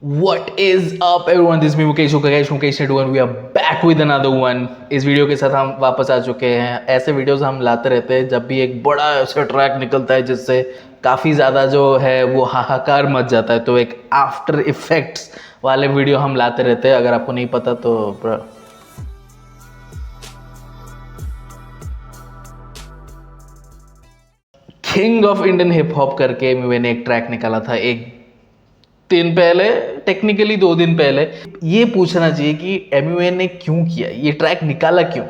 What is up everyone, this is me Mukesh Mukesh Network and we are back with another one। इस video के साथ हम वापस आ चुके हैं। ऐसे वीडियोस हम लाते रहते हैं जब भी एक बड़ा ऐसा ट्रैक निकलता है जिससे काफ़ी ज़्यादा जो है वो हाहाकार मच जाता है, तो एक आफ्टर इफेक्ट्स वाले वीडियो हम लाते रहते हैं। अगर आपको नहीं पता तो king of Indian hip hop करके मैंने एक ट्रैक निकाला था एक दिन पहले, टेक्निकली 2 दिन पहले। ये पूछना चाहिए कि एमयूए ने क्यों किया, ये ट्रैक निकाला क्यों।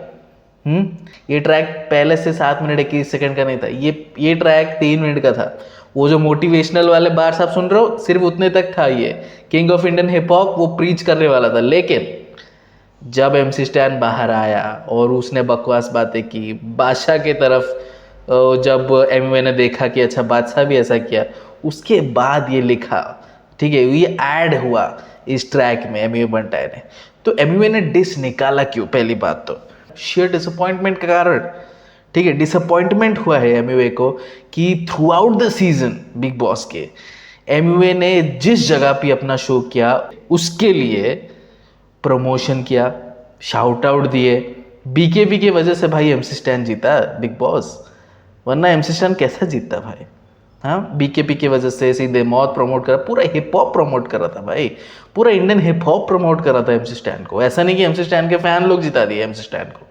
ये ट्रैक पहले से 7 मिनट 21 सेकंड का नहीं था, ये ट्रैक 3 मिनट का था। वो जो मोटिवेशनल वाले बार्स आप सुन रहे हो सिर्फ उतने तक था। ये king of Indian hip hop वो प्रीच करने वाला था, लेकिन जब एमसी स्टैन बाहर आया और उसने बकवास बातें की बादशाह की तरफ, जब एमयूए ने देखा कि अच्छा बादशाह भी ऐसा किया, उसके बाद ये लिखा, ठीक है, ये ऐड हुआ इस ट्रैक में एमयूए बंटाई ने। तो एमयूए ने डिस निकाला क्यों? पहली बात तो शेयर डिसअपॉइंटमेंट के कारण, ठीक है, डिसअपॉइंटमेंट हुआ है एमयूए को कि through out the season big boss के एमयूए ने जिस जगह पे अपना शो किया उसके लिए प्रमोशन किया, शाउट आउट दिए। बीकेबी की वजह से भाई एमसी स्टैन जीता बिग बॉस, वरना एमसी स्टैन कैसा जीतता भाई। हाँ, बीकेपी की वजह से सीधे मौत प्रमोट करा, पूरा हिप हॉप प्रमोट कर रहा था भाई, पूरा इंडियन हिप हॉप प्रमोट कर रहा था एमसी स्टैन को। ऐसा नहीं कि एमसी स्टैन के फैन लोग जिता दिए एमसी स्टैन को,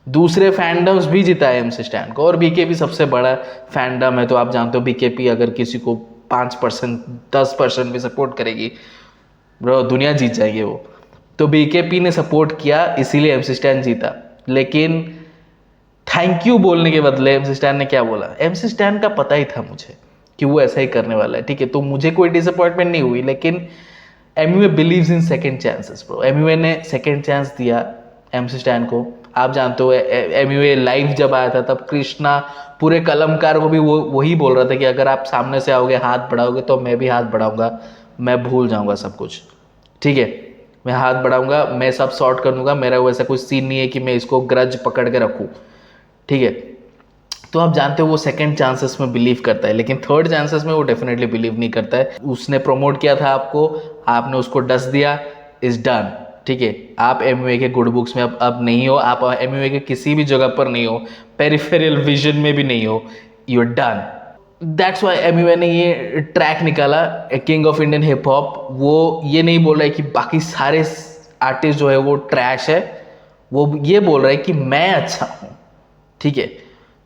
दूसरे फैंडम्स भी जिताए एमसी स्टैन को। और बीकेपी सबसे बड़ा फैंडम है, तो आप जानते हो बीकेपी अगर किसी को 5% 10% भी सपोर्ट करेगी ब्रो, दुनिया जीत जाएगी वो। तो बीकेपी ने सपोर्ट किया, इसीलिए एमसी स्टैन जीता। लेकिन थैंक यू बोलने के बदले एमसी स्टैन ने क्या बोला? एमसी स्टैन का पता ही था मुझे कि वो ऐसा ही करने वाला है, ठीक है, तो मुझे कोई डिसअपॉइंटमेंट नहीं हुई। लेकिन Emiway believes in second chances bro, Emiway ने सेकंड चांस दिया एमसी स्टैन को। आप जानते हो एमयूए लाइव जब आया था तब कृष्णा पूरे कलमकार को भी वही बोल रहा था कि अगर आप सामने से आओगे हाथ बढ़ाओगे तो मैं भी हाथ बढ़ाऊंगा, मैं भूल जाऊंगा सब कुछ, ठीक है, मैं हाथ बढ़ाऊंगा, मैं सब सॉर्ट कर दूंगा, मेरा वैसा कुछ सीन नहीं है कि मैं इसको ग्रज पकड़ के रखूँ, ठीक है। तो आप जानते हो वो सेकंड चांसेस में बिलीव करता है, लेकिन थर्ड चांसेस में वो डेफिनेटली बिलीव नहीं करता है। उसने प्रमोट किया था आपको, आपने उसको डस दिया, इज डन, ठीक है। आप एमयूए के गुड बुक्स में अब नहीं हो, आप एमयूए के किसी भी जगह पर नहीं हो, पेरिफेरल विजन में भी नहीं हो, you are done. That's why Emiway ने ये ट्रैक निकाला, king of Indian hip hop. वो ये नहीं बोल रहा है कि बाकी सारे आर्टिस्ट जो है वो ट्रैश है, वो ये बोल रहा है कि मैं अच्छा हूँ, ठीक है।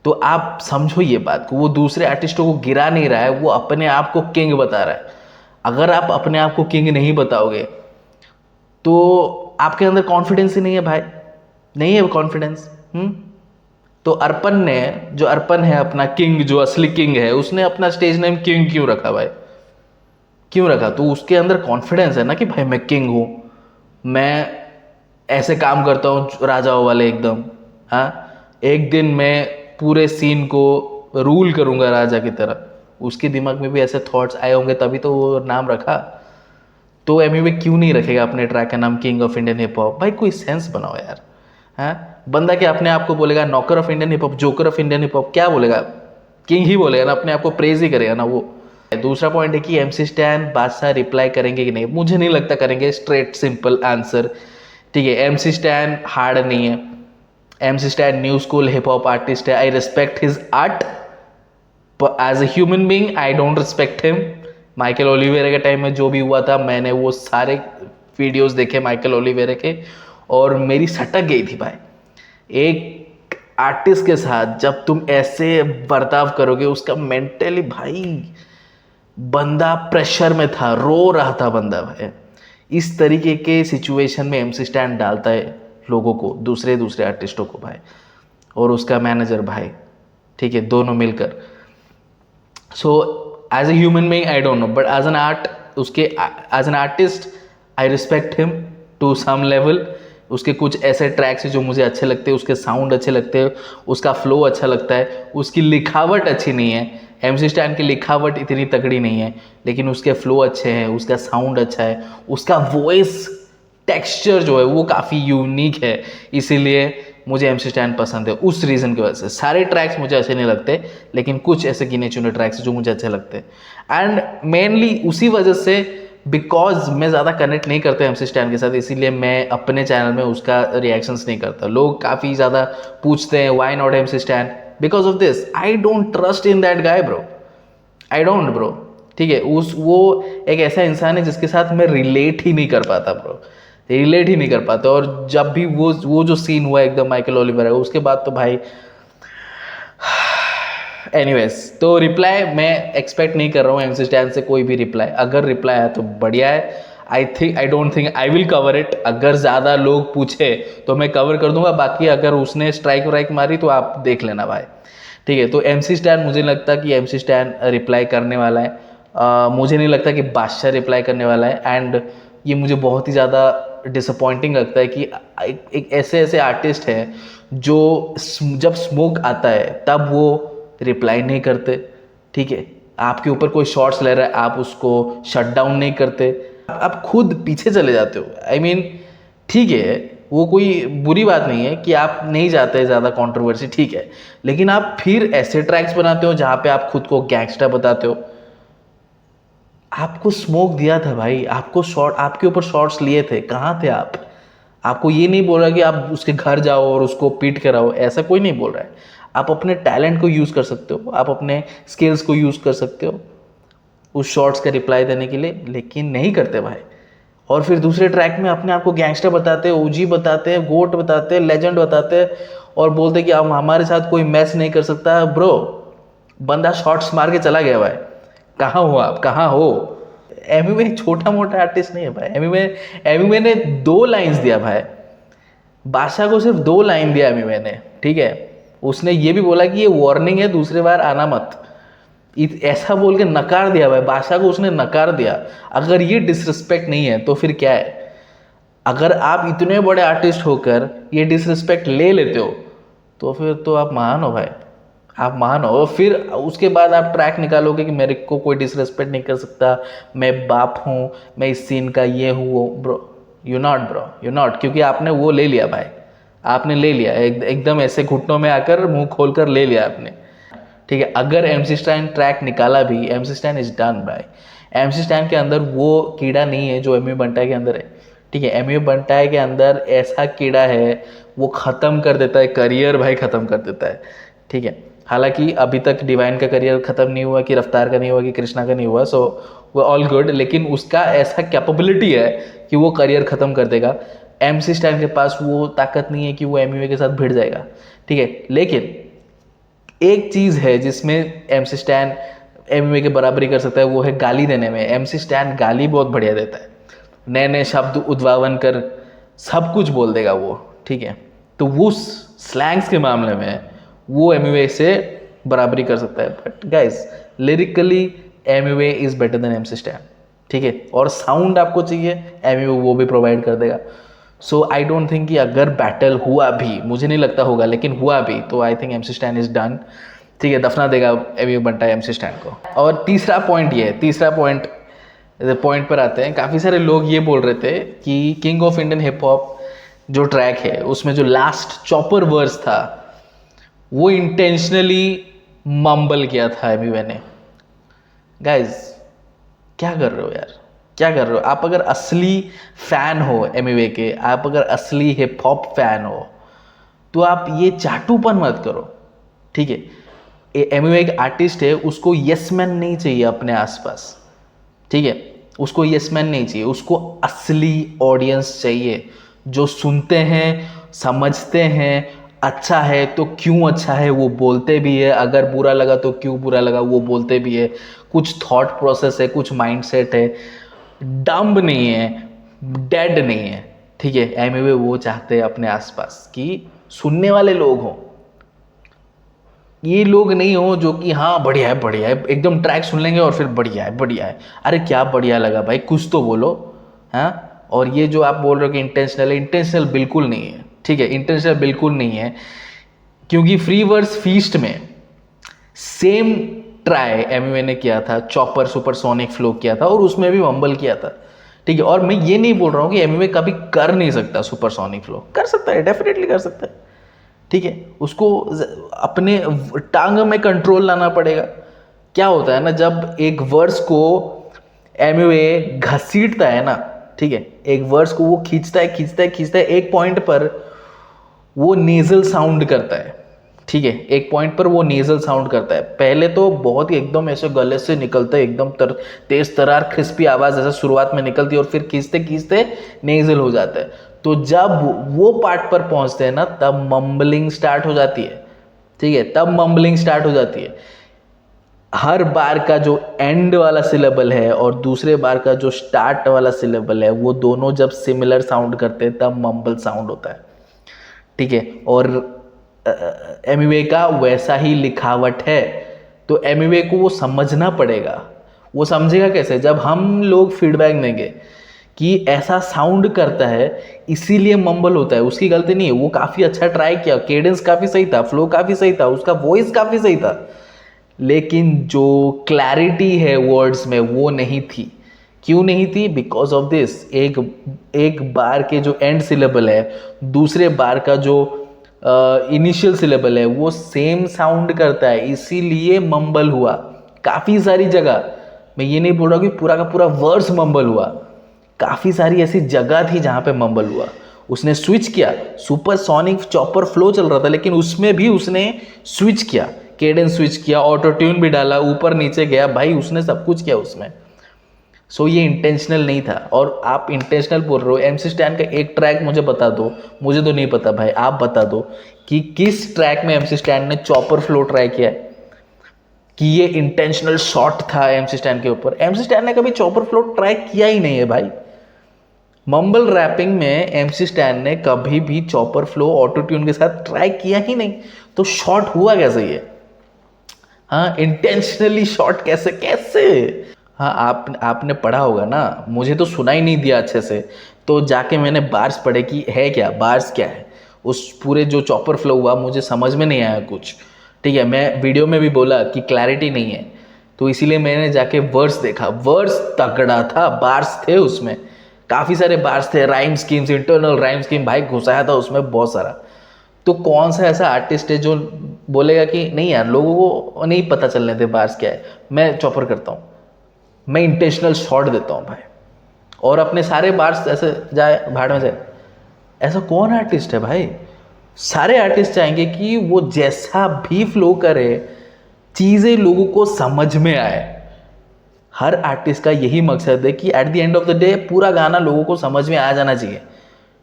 तो आप समझो ये बात को, वो दूसरे आर्टिस्टों को गिरा नहीं रहा है, वो अपने आप को किंग बता रहा है। अगर आप अपने आप को किंग नहीं बताओगे तो आपके अंदर कॉन्फिडेंस ही नहीं है भाई, नहीं है कॉन्फिडेंस। तो अर्पण ने, जो अर्पण है अपना किंग, जो असली किंग है, उसने अपना स्टेज नेम किंग क्यों रखा भाई? क्यों रखा? तो उसके अंदर कॉन्फिडेंस है ना कि भाई मैं किंग हूं, मैं ऐसे काम करता हूं राजाओं वाले एकदम। हाँ, एक दिन मैं पूरे सीन को रूल करूंगा राजा की तरह। उसके दिमाग में भी ऐसे थॉट्स आए होंगे तभी तो वो नाम रखा। तो एमयूए क्यों नहीं रखेगा अपने ट्रैक का नाम king of Indian hip hop? भाई कोई सेंस बनाओ यार। हाँ, बंदा क्या अपने आप को बोलेगा knocker of Indian hip hop, joker of Indian hip hop? क्या बोलेगा? किंग ही बोलेगा ना, अपने आप को प्रेज ही करेगा ना वो। दूसरा पॉइंट है कि एमसी स्टैन बादशाह रिप्लाई करेंगे कि नहीं, मुझे नहीं लगता करेंगे। स्ट्रेट सिंपल आंसर, ठीक है। एमसी स्टैन हार्ड नहीं है, MC Stan new school hip hop artist है। I respect his art, as a human being I don't respect him. Michael Oliveira के टाइम में जो भी हुआ था, मैंने वो सारे वीडियोस देखे माइकल ओलिवेरा के, और मेरी सटक गई थी भाई। एक आर्टिस्ट के साथ जब तुम ऐसे बर्ताव करोगे, उसका मेंटली भाई, बंदा प्रेशर में था, रो रहा था बंदा भाई। इस तरीके के सिचुएशन में एमसी स्टैन डालता है लोगों को, दूसरे आर्टिस्टों को भाई, और उसका मैनेजर भाई, ठीक है, दोनों मिलकर। So as a human being I don't know, but as an art, उसके as an artist I respect him to some level. उसके कुछ ऐसे ट्रैक्स हैं जो मुझे अच्छे लगते हैं, उसके साउंड अच्छे लगते हैं, उसका फ्लो अच्छा लगता है। उसकी लिखावट अच्छी नहीं है, एमसी स्टैन की लिखावट इतनी तगड़ी नहीं है, लेकिन उसके फ्लो अच्छे हैं, उसका साउंड अच्छा है, उसका वॉइस टेक्सचर जो है वो काफ़ी यूनिक है, इसीलिए मुझे एमसी स्टैन पसंद है। उस रीज़न की वजह से सारे ट्रैक्स मुझे अच्छे नहीं लगते, लेकिन कुछ ऐसे गिने चुने ट्रैक्स जो मुझे अच्छे लगते हैं। एंड मेनली उसी वजह से बिकॉज मैं ज़्यादा कनेक्ट नहीं करता MC स्टैन के साथ, इसीलिए मैं अपने चैनल में उसका रिएक्शंस नहीं करता। लोग काफ़ी ज़्यादा पूछते हैं why not MC Stan, because of this I don't trust in that guy bro, I don't bro. ठीक है, वो एक ऐसा इंसान है जिसके साथ मैं रिलेट ही नहीं कर पाता ब्रो, रिलेट ही नहीं कर पाता। और जब भी वो जो सीन हुआ एकदम माइकल ओलिवर, उसके बाद तो भाई एनीवेज, तो रिप्लाई मैं एक्सपेक्ट नहीं कर रहा हूँ MC स्टैन से कोई भी रिप्लाई। अगर रिप्लाई है तो बढ़िया है, I don't think I will cover it. अगर ज़्यादा लोग पूछे तो मैं कवर कर दूंगा, बाकी अगर उसने स्ट्राइक वाइक मारी तो आप देख लेना भाई। ठीक है, तो MC स्टैन मुझे नहीं लगता कि MC स्टैन रिप्लाई करने वाला है। मुझे नहीं लगता कि बादशाह रिप्लाई करने वाला है। एंड ये मुझे बहुत ही ज़्यादा डिसअपॉइंटिंग लगता है कि एक ऐसे ऐसे आर्टिस्ट हैं जो जब स्मोक आता है तब वो रिप्लाई नहीं करते। ठीक है, आपके ऊपर कोई शॉट्स ले रहा है, आप उसको शट डाउन नहीं करते, आप खुद पीछे चले जाते हो। आई मीन ठीक है, वो कोई बुरी बात नहीं है कि आप नहीं जाते ज़्यादा कंट्रोवर्सी, ठीक है, लेकिन आप फिर ऐसे ट्रैक्स बनाते हो जहाँ पे आप खुद को गैंगस्टर बताते हो। आपको स्मोक दिया था भाई, आपके ऊपर शॉट्स लिए थे, कहाँ थे आप? आपको ये नहीं बोल रहा कि आप उसके घर जाओ और उसको पीट कर आओ, ऐसा कोई नहीं बोल रहा है। आप अपने टैलेंट को यूज़ कर सकते हो, आप अपने स्किल्स को यूज़ कर सकते हो उस शॉट्स का रिप्लाई देने के लिए, लेकिन नहीं करते भाई। और फिर दूसरे ट्रैक में अपने आप को गैंगस्टर बताते हैं, OG बताते हैं, गोट बताते हैं, लेजेंड बताते हैं, और बोलते कि अब हमारे साथ कोई मैच नहीं कर सकता। ब्रो, बंदा शॉट्स मार के चला गया भाई, कहाँ हो आप, कहाँ हो? एमिवे छोटा मोटा आर्टिस्ट नहीं है भाई। एमिवे ने 2 लाइन्स दिया भाई, बादशाह को सिर्फ 2 लाइन दिया एमिवे ने। ठीक है, उसने ये भी बोला कि ये वार्निंग है, दूसरी बार आना मत, ऐसा बोल के नकार दिया भाई। बादशाह को उसने नकार दिया। अगर ये डिसरिस्पेक्ट नहीं है तो फिर क्या है? अगर आप इतने बड़े आर्टिस्ट होकर ये डिसरिस्पेक्ट ले लेते हो तो फिर तो आप महान हो भाई, आप महान हो। फिर उसके बाद आप ट्रैक निकालोगे कि मेरे को कोई डिसरिस्पेक्ट नहीं कर सकता, मैं बाप हूँ, मैं इस सीन का ये हूँ वो। ब्रो यू नॉट, क्योंकि आपने वो ले लिया भाई, आपने ले लिया एकदम ऐसे घुटनों में आकर मुंह खोलकर ले लिया आपने। ठीक है, अगर MC स्टैन ट्रैक निकाला भी, MC स्टैन इज डन भाई। MC स्टैन के अंदर वो कीड़ा नहीं है जो एमी बंटाई के अंदर है। ठीक है, एमी बंटाई के अंदर ऐसा कीड़ा है, वो ख़त्म कर देता है करियर भाई, ख़त्म कर देता है। ठीक है, हालांकि अभी तक डिवाइन का करियर ख़त्म नहीं हुआ, कि रफ्तार का नहीं हुआ, कि कृष्णा का नहीं हुआ, सो वो ऑल गुड, लेकिन उसका ऐसा कैपेबिलिटी है कि वो करियर ख़त्म कर देगा। MC स्टैन के पास वो ताकत नहीं है कि वो एमी के साथ भिड़ जाएगा। ठीक है, लेकिन एक चीज़ है जिसमें MC स्टैन MMA के बराबरी कर सकता है, वो है गाली देने में। MC स्टैन गाली बहुत बढ़िया देता है, नए नए शब्द उद्भावन कर सब कुछ बोल देगा वो। ठीक है, तो वो स्लैंग्स के मामले में वो MMA से बराबरी कर सकता है। But guys lyrically MMA is better than MC stand. ठीक है, और साउंड आपको चाहिए, MMA वो भी प्रोवाइड कर देगा। सो आई डोंट थिंक कि अगर बैटल हुआ भी, मुझे नहीं लगता होगा, लेकिन हुआ भी तो I think MC stand is done. ठीक है, दफना देगा एमी बंटाई MC स्टैन को। और तीसरा पॉइंट पर आते हैं। काफ़ी सारे लोग ये बोल रहे थे कि king of Indian hip hop जो ट्रैक है उसमें जो लास्ट चॉपर वर्स था वो इंटेंशनली मम्बल किया था एमी ने। गाइज क्या कर रहे हो यार, क्या कर रहे हो आप? अगर असली फैन हो एमिवे के, आप अगर असली हिप हॉप फैन हो तो आप ये चाटूपन मत करो। ठीक है, एमिवे एक आर्टिस्ट है, उसको यस मैन नहीं चाहिए अपने आसपास। ठीक है, उसको यस मैन नहीं चाहिए, उसको असली ऑडियंस चाहिए जो सुनते हैं, समझते हैं, अच्छा है तो क्यों अच्छा है वो बोलते भी है, अगर बुरा लगा तो क्यों बुरा लगा वो बोलते भी है। कुछ थॉट प्रोसेस है, कुछ माइंडसेट है, डम्ब नहीं है, डेड नहीं है। ठीक है, एमिवे वो चाहते हैं अपने आसपास कि सुनने वाले लोग हों, ये लोग नहीं हो जो कि हाँ बढ़िया है एकदम ट्रैक सुन लेंगे और फिर बढ़िया है। अरे क्या बढ़िया लगा भाई, कुछ तो बोलो। हाँ, और ये जो आप बोल रहे हो कि इंटेंशनल बिल्कुल नहीं है। ठीक है, इंटेंशनल बिल्कुल नहीं है, क्योंकि फ्री वर्स फीस्ट में सेम ट्राई एमिवे ने किया था, चॉपर सुपरसोनिक फ्लो किया था और उसमें भी वंबल किया था। ठीक है, और मैं ये नहीं बोल रहा हूँ कि एमिवे कभी कर नहीं सकता सुपरसोनिक फ्लो, कर सकता है, डेफिनेटली कर सकता है। ठीक है, उसको अपने टांग में कंट्रोल लाना पड़ेगा। क्या होता है ना, जब एक वर्स को एमवे घसीटता है ना, ठीक है, एक वर्ड्स को वो खींचता है खींचता है खींचता है, एक पॉइंट पर वो नेजल साउंड करता है, ठीक है, एक पॉइंट पर वो नेजल साउंड करता है। पहले तो बहुत ही एकदम ऐसे गले से निकलता है, एकदम तेज तरार क्रिस्पी आवाज़ ऐसे शुरुआत में निकलती है और फिर खींचते खींचते नेजल हो जाता है। तो जब वो पार्ट पर पहुंचते हैं ना, तब मम्बलिंग स्टार्ट हो जाती है, ठीक है, तब मम्बलिंग स्टार्ट हो जाती है। हर बार का जो एंड वाला सिलेबल है और दूसरे बार का जो स्टार्ट वाला सिलेबल है, वो दोनों जब सिमिलर साउंड करते हैं तब मम्बल साउंड होता है, ठीक है। और एमवे का वैसा ही लिखावट है, तो एमवे को वो समझना पड़ेगा। वो समझेगा कैसे? जब हम लोग फीडबैक देंगे कि ऐसा साउंड करता है इसीलिए मम्बल होता है, उसकी गलती नहीं है, वो काफ़ी अच्छा ट्राई किया, केडेंस काफ़ी सही था, फ्लो काफ़ी सही था, उसका वॉइस काफ़ी सही था, लेकिन जो क्लैरिटी है वर्ड्स में वो नहीं थी। क्यों नहीं थी? बिकॉज ऑफ दिस, एक बार के जो एंड सिलेबल है, दूसरे बार का जो इनिशियल सिलेबल है, वो सेम साउंड करता है, इसीलिए मम्बल हुआ। काफ़ी सारी जगह, मैं ये नहीं बोल रहा कि पूरा का पूरा वर्ड्स मम्बल हुआ, काफ़ी सारी ऐसी जगह थी जहाँ पे मम्बल हुआ। उसने स्विच किया, सुपरसोनिक चॉपर फ्लो चल रहा था, लेकिन उसमें भी उसने स्विच किया, केडेंस स्विच किया, ऑटो ट्यून भी डाला, ऊपर नीचे गया, भाई उसने सब कुछ किया उसमें। सो ये इंटेंशनल नहीं था। और आप इंटेंशनल बोल रहे हो, एमसी स्टैन का एक ट्रैक मुझे बता दो, मुझे तो नहीं पता भाई, आप बता दो कि किस ट्रैक में एमसी स्टैन ने चॉपर फ्लो ट्राई किया है, कि ये इंटेंशनल शॉट था एमसी स्टैन के ऊपर। एमसी स्टैन ने कभी चॉपर फ्लो ट्राई किया ही नहीं है भाई। मम्बल रैपिंग में एमसी स्टैन ने कभी भी चॉपर फ्लो ऑटो ट्यून के साथ ट्राई किया ही नहीं, तो शॉर्ट हुआ कैसे ये? हाँ, इंटेंशनली शॉर्ट कैसे कैसे? हाँ, आपने पढ़ा होगा ना, मुझे तो सुना ही नहीं दिया अच्छे से, तो जाके मैंने बार्स पढ़े कि है क्या, बार्स क्या है। उस पूरे जो चॉपर फ्लो हुआ मुझे समझ में नहीं आया कुछ, ठीक है। मैं वीडियो में भी बोला कि क्लैरिटी नहीं है, तो इसीलिए मैंने जाके वर्ड्स देखा, वर्ड्स तगड़ा था, बार्स थे उसमें, काफ़ी सारे बार्स थे, rhyme schemes, internal rhyme scheme भाई घुसाया था उसमें बहुत सारा। तो कौन सा ऐसा आर्टिस्ट है जो बोलेगा कि नहीं यार लोगों को नहीं पता चलने दे बार्स क्या है, मैं चॉपर करता हूँ, मैं इंटेंशनल शॉट देता हूँ भाई, और अपने सारे बार्स ऐसे जाए भाड़ में जाए। ऐसा कौन आर्टिस्ट है भाई? सारे आर्टिस्ट चाहेंगे कि वो जैसा भी फ्लो करे, चीज़ें लोगों को समझ में आए। हर आर्टिस्ट का यही मकसद है कि at the end of the day पूरा गाना लोगों को समझ में आ जाना चाहिए,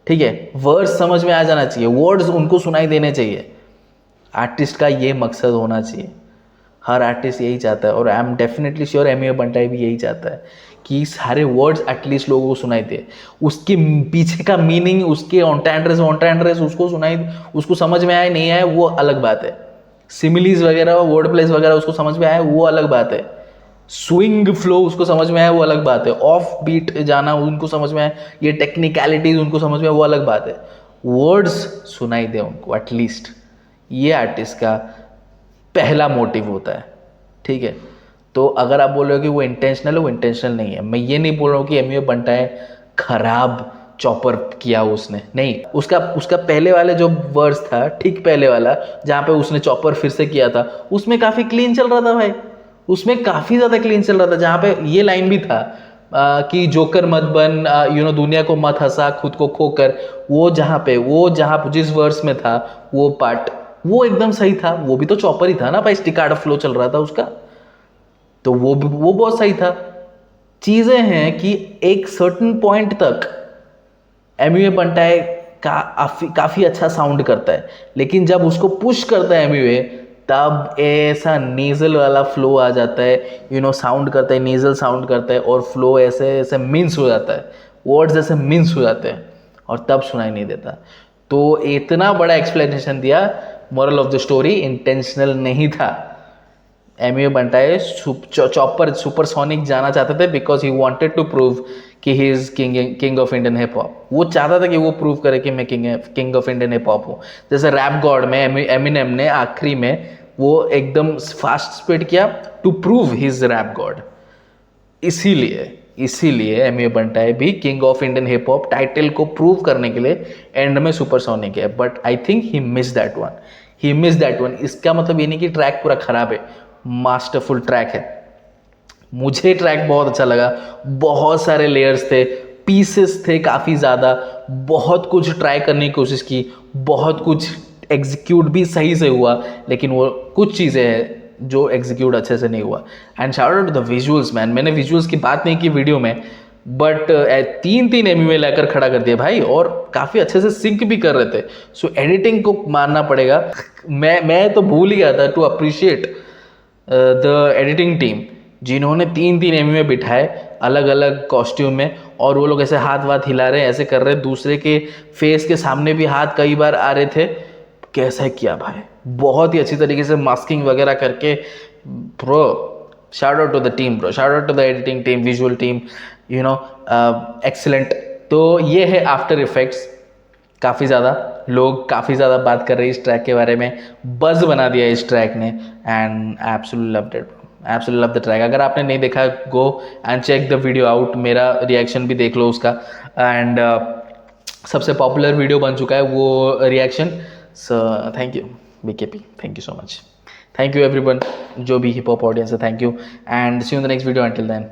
ठीक है, वर्ड्स समझ में आ जाना चाहिए, वर्ड्स उनको सुनाई देने चाहिए। आर्टिस्ट का ये मकसद होना चाहिए, हर आर्टिस्ट यही चाहता है, और I am definitely sure Emiway Bantai भी यही चाहता है कि सारे वर्ड्स एटलीस्ट लोगों को सुनाई दे, उसके पीछे का मीनिंग, उसके ऑन्ट्रेंड्रेस उसको सुनाई, उसको समझ में आए नहीं आए वो अलग बात है, सिमिलीज वगैरह वर्ड प्लेस वगैरह उसको समझ में आए वो अलग बात है, स्विंग फ्लो उसको समझ में आए वो अलग बात है, ऑफ बीट जाना उनको समझ में आए, ये टेक्निकलिटीज उनको समझ में आए वो अलग बात है, वर्ड्स सुनाई दे उनको एटलीस्ट, ये आर्टिस्ट का पहला मोटिव होता है, ठीक है। तो अगर आप बोल रहे हो कि वो इंटेंशनल है, वो इंटेंशनल नहीं है। मैं ये नहीं बोल रहा हूँ कि एमयू बंटाई खराब चॉपर किया उसने, नहीं, उसका पहले वाले जो वर्स था, ठीक पहले वाला जहाँ पे उसने चॉपर फिर से किया था, उसमें काफ़ी क्लीन चल रहा था भाई, उसमें काफ़ी ज़्यादा क्लीन चल रहा था, जहाँ पे ये लाइन भी था कि जोकर मत बन, दुनिया को मत हंसा खुद को खोकर, वो जहाँ जिस वर्स में था वो पार्ट वो एकदम सही था, वो भी तो चॉपर ही था ना भाई, स्टिकार्डो फ्लो चल रहा था उसका, तो वो बहुत सही था। चीजें हैं कि एक सर्टेन पॉइंट तक एमयूए बंटाई काफी अच्छा साउंड करता है, लेकिन जब उसको पुश करता है एमयूए, तब ऐसा नेजल वाला फ्लो आ जाता है, साउंड करता है, नेजल साउंड करता है, और फ्लो ऐसे ऐसे मिन्स हो जाता है, वर्ड्स ऐसे मिन्स हो जाते हैं, और तब सुनाई नहीं देता। तो इतना बड़ा एक्सप्लेनेशन दिया, moral of the story intentional नहीं था। एमयू बंटाई चॉपर सुपरसोनिक जाना चाहते थे because he wanted to prove कि he is king of Indian hip hop. वो चाहता था कि वो प्रूव करे कि मैं king of Indian hip hop हूँ। जैसे रैप गॉड में एमिनेम ने आखिरी में वो एकदम फास्ट स्पीड किया to prove his rap god. इसीलिए एमयू बंटाई भी king of Indian hip hop title को प्रूव करने के लिए एंड में सुपरसोनिक है, but I think he miss that one. इसका मतलब ये नहीं कि ट्रैक पूरा खराब है, मास्टरफुल ट्रैक है, मुझे ट्रैक बहुत अच्छा लगा, बहुत सारे लेयर्स थे, पीसेस थे काफ़ी ज़्यादा, बहुत कुछ ट्राई करने की कोशिश की, बहुत कुछ एग्जीक्यूट भी सही से हुआ, लेकिन वो कुछ चीज़ें हैं जो एग्जीक्यूट अच्छे से नहीं हुआ। And shout out to the visuals man, मैंने विजुअल्स की बात नहीं की वीडियो में, बट 3 एमयूए लाकर खड़ा कर दिया भाई, और काफ़ी अच्छे से सिंक भी कर रहे थे। सो एडिटिंग को मानना पड़ेगा। मैं तो भूल ही गया था to appreciate the editing team, जिन्होंने 3 एमयूए बिठाए अलग अलग कॉस्ट्यूम में, और वो लोग ऐसे हाथ वाथ हिला रहे, ऐसे कर रहे, दूसरे के फेस के सामने भी हाथ कई बार आ रहे थे। कैसे किया भाई, बहुत ही अच्छी तरीके से मास्किंग वगैरह करके। Bro shout out to the team, bro shout out to the editing team, visual team, you know, excellent. तो ये है आफ्टर इफेक्ट्स। काफ़ी ज़्यादा लोग काफ़ी ज़्यादा बात कर रहे हैं इस ट्रैक के बारे में, बज़ बना दिया इस ट्रैक ने, and absolutely loved it, absolutely love the track. अगर आपने नहीं देखा, go and check the video out, मेरा रिएक्शन भी देख लो उसका। एंड सबसे पॉपुलर वीडियो बन चुका है वो reaction. So thank you BKP, thank you so much, thank you everyone, जो भी हिप हॉप ऑडियंस है, thank you, and see you in the next video. Until then